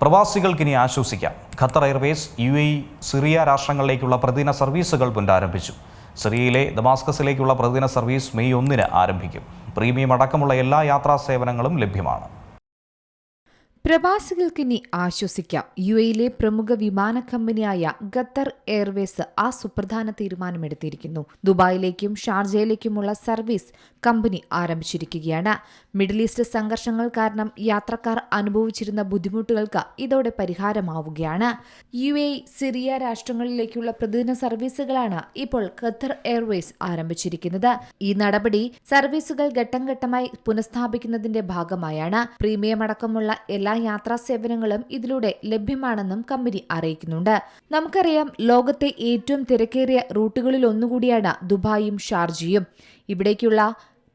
പ്രവാസികൾക്കിനി ആശ്വസിക്കാം. Qatar Airways UAE, Syria രാഷ്ട്രങ്ങളിലേക്കുള്ള പ്രതിദിന സർവീസുകൾ പുനരാരംഭിച്ചു. സിറിയയിലെ ദമാസ്കസിലേക്കുള്ള പ്രതിദിന സർവീസ് മെയ് 1 ആരംഭിക്കും. പ്രീമിയം അടക്കമുള്ള എല്ലാ യാത്രാ സേവനങ്ങളും ലഭ്യമാണ്. പ്രവാസികൾക്കിനി ആശ്വസിക്കാം. UAEയിലെ പ്രമുഖ വിമാന കമ്പനിയായ ഖത്തർ എയർവേസ് ആ സുപ്രധാന തീരുമാനമെടുത്തിരിക്കുന്നു. ദുബായിലേക്കും ഷാർജയിലേക്കുമുള്ള സർവീസ് കമ്പനി ആരംഭിച്ചിരിക്കുകയാണ്. മിഡിൽ ഈസ്റ്റ് സംഘർഷങ്ങൾ കാരണം യാത്രക്കാർ അനുഭവിച്ചിരുന്ന ബുദ്ധിമുട്ടുകൾക്ക് ഇതോടെ പരിഹാരമാവുകയാണ്. UAE, സിറിയ രാഷ്ട്രങ്ങളിലേക്കുള്ള പ്രതിദിന സർവീസുകളാണ് ഇപ്പോൾ ഖത്തർ എയർവേസ് ആരംഭിച്ചിരിക്കുന്നത്. ഈ നടപടി സർവീസുകൾ ഘട്ടം ഘട്ടമായി പുനഃസ്ഥാപിക്കുന്നതിന്റെ ഭാഗമായാണ്. പ്രീമിയം അടക്കമുള്ള എല്ലാ യാത്രാ സേവനങ്ങളും ഇതിലൂടെ ലഭ്യമാണെന്നും കമ്പനി അറിയിക്കുന്നുണ്ട്. നമുക്കറിയാം, ലോകത്തെ ഏറ്റവും തിരക്കേറിയ റൂട്ടുകളിൽ ഒന്നുകൂടിയാണ് ദുബായും ഷാർജയും. ഇവിടേക്കുള്ള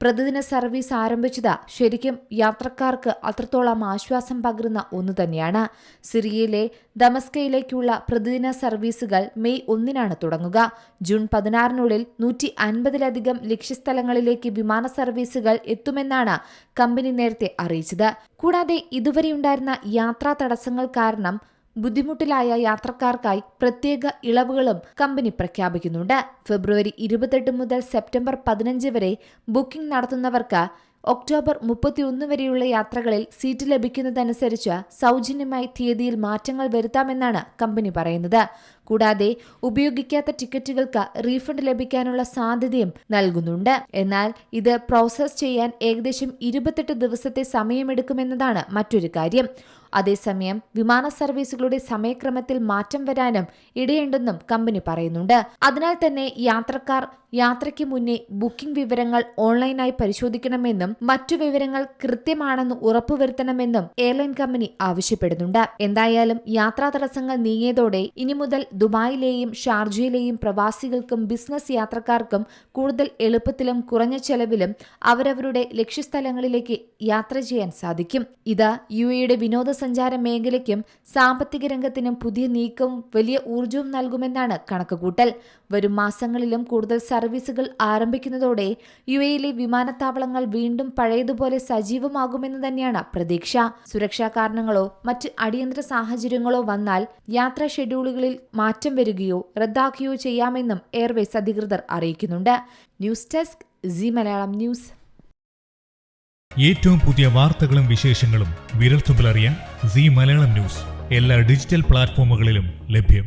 പ്രതിദിന സർവീസ് ആരംഭിച്ചത് ശരിക്കും യാത്രക്കാർക്ക് അത്രത്തോളം ആശ്വാസം പകരുന്ന ഒന്നു തന്നെയാണ്. സിറിയയിലെ ദമസ്കയിലേക്കുള്ള പ്രതിദിന സർവീസുകൾ മെയ് 1 തുടങ്ങുക. ജൂൺ 16 150-ലധികം ലക്ഷ്യസ്ഥലങ്ങളിലേക്ക് വിമാന സർവീസുകൾ എത്തുമെന്നാണ് കമ്പനി നേരത്തെ അറിയിച്ചത്. കൂടാതെ ഇതുവരെയുണ്ടായിരുന്ന യാത്രാ തടസ്സങ്ങൾ കാരണം ബുദ്ധിമുട്ടിലായ യാത്രക്കാർക്കായി പ്രത്യേക ഇളവുകളും കമ്പനി പ്രഖ്യാപിക്കുന്നുണ്ട്. ഫെബ്രുവരി 28 മുതൽ സെപ്റ്റംബർ 15 വരെ ബുക്കിംഗ് നടത്തുന്നവർക്ക് ഒക്ടോബർ 31 വരെയുള്ള യാത്രകളിൽ സീറ്റ് ലഭിക്കുന്നതനുസരിച്ച് സൗജന്യമായി തീയതിയിൽ മാറ്റങ്ങൾ വരുത്താമെന്നാണ് കമ്പനി പറയുന്നത്. കൂടാതെ ഉപയോഗിക്കാത്ത ടിക്കറ്റുകൾക്ക് റീഫണ്ട് ലഭിക്കാനുള്ള സാധ്യതയും നൽകുന്നുണ്ട്. എന്നാൽ ഇത് പ്രോസസ് ചെയ്യാൻ ഏകദേശം 28 ദിവസത്തെ സമയമെടുക്കുമെന്നതാണ് മറ്റൊരു കാര്യം. അതേസമയം വിമാന സർവീസുകളുടെ സമയക്രമത്തിൽ മാറ്റം വരാനും ഇടയുണ്ടെന്നും കമ്പനി പറയുന്നുണ്ട്. അതിനാൽ തന്നെ യാത്രക്കാർ യാത്രയ്ക്ക് മുന്നേ ബുക്കിംഗ് വിവരങ്ങൾ ഓൺലൈനായി പരിശോധിക്കണമെന്നും മറ്റു വിവരങ്ങൾ കൃത്യമാണെന്ന് ഉറപ്പുവരുത്തണമെന്നും എയർലൈൻ കമ്പനി ആവശ്യപ്പെടുന്നുണ്ട്. എന്തായാലും യാത്രാ തടസ്സങ്ങൾ നീങ്ങിയതോടെ ഇനി മുതൽ ദുബായിലെയും ഷാർജയിലെയും പ്രവാസികൾക്കും ബിസിനസ് യാത്രക്കാർക്കും കൂടുതൽ എളുപ്പത്തിലും കുറഞ്ഞ ചെലവിലും അവരവരുടെ ലക്ഷ്യസ്ഥലങ്ങളിലേക്ക് യാത്ര ചെയ്യാൻ സാധിക്കും. ഇത് UAEയുടെ വിനോദസഞ്ചാര മേഖലയ്ക്കും സാമ്പത്തിക രംഗത്തിനും പുതിയ നീക്കവും വലിയ ഊർജവും നൽകുമെന്നാണ് കണക്കുകൂട്ടൽ. വരും മാസങ്ങളിലും കൂടുതൽ സർവീസുകൾ ആരംഭിക്കുന്നതോടെ UAEയിലെ വിമാനത്താവളങ്ങൾ വീണ്ടും പഴയതുപോലെ സജീവമാകുമെന്ന് തന്നെയാണ് പ്രതീക്ഷ. സുരക്ഷാ കാരണങ്ങളോ മറ്റ് അടിയന്തര സാഹചര്യങ്ങളോ വന്നാൽ യാത്രാ ഷെഡ്യൂളുകളിൽ മാറ്റം വരികയോ റദ്ദാക്കുകയോ ചെയ്യാമെന്നും എയർവേസ് അധികൃതർ അറിയിക്കുന്നുണ്ട്. News desk Zee Malayalam news. ഏറ്റവും പുതിയ വാർത്തകളും വിശേഷങ്ങളും വിരൽത്തുമ്പിലറിയാൻ സീ മലയാളം ന്യൂസ് എല്ലാ ഡിജിറ്റൽ പ്ലാറ്റ്ഫോമുകളിലും ലഭ്യം.